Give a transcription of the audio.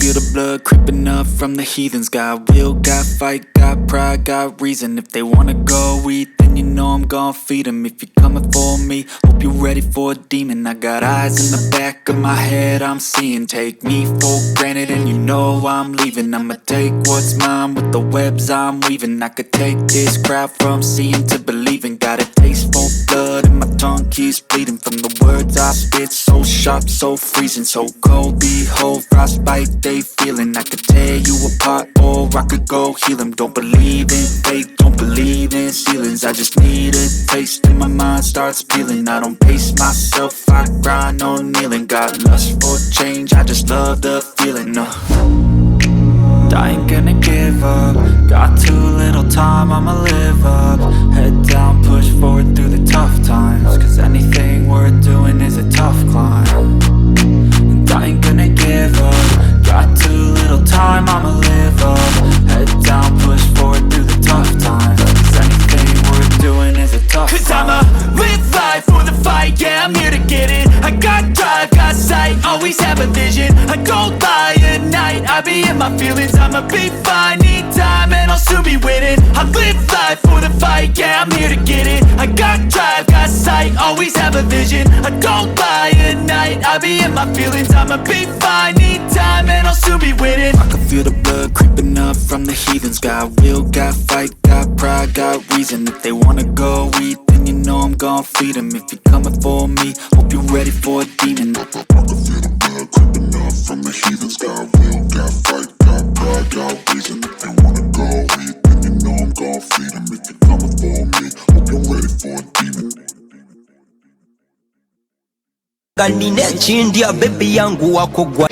feel the blood creeping up from the heathens. Got will, got fight, got pride, got reason. If they wanna go eat, then you know I'm gon' feed them. If you're coming for me, hope you're ready for a demon. I got eyes in the back of my head, I'm seeing. Take me for granted and you know I'm leaving. I'ma take what's mine with the webs I'm weaving. I could take this crowd from seeing to believing. Got a taste for blood and my tongue keeps bleeding from the words I spit. So sharp, so freezing, so cold. Behold, frostbite they feeling. I could tear you apart or I could go heal them. Don't believe in fate, don't believe in ceilings. I just need a taste and my mind starts peeling. I don't pace myself, I grind on kneeling. Got lust for change, I just love the feeling. I ain't gonna give up. Got too little time, I'ma live up. Head down, push forward through the tough times. Cause anything worth doing is a tough climb. And I ain't gonna give up. Got too little time, I'ma live up. Head down, push forward through the tough times. Cause anything worth doing is a tough climb. Cause I'ma live life for the fight, yeah, I'm here to get it. I got drive, got sight, always have a vision. I don't lie at night, I be in my feelings. I'ma be fine, need time and I'll soon be winning. I live life for the fight, yeah, I'm here to get it. I got drive, got sight, always have a vision. I don't lie at night, I be in my feelings. I'ma be fine, need time and I'll soon be winning. I can feel the blood creeping up from the heathens. Got will, got fight, got pride, got reason. If they wanna go eat, then you know I'm gon' feed them. If you're coming for me, hope you're ready for a demon. I can feel the blood creeping up from the heathens. Got will, got fight, got pride, got reason. If they wanna go eat, then you know I'm gon' feed them. If you're coming for me, hope you're ready for a demon. Ganine chindi ya baby yangu wako gwa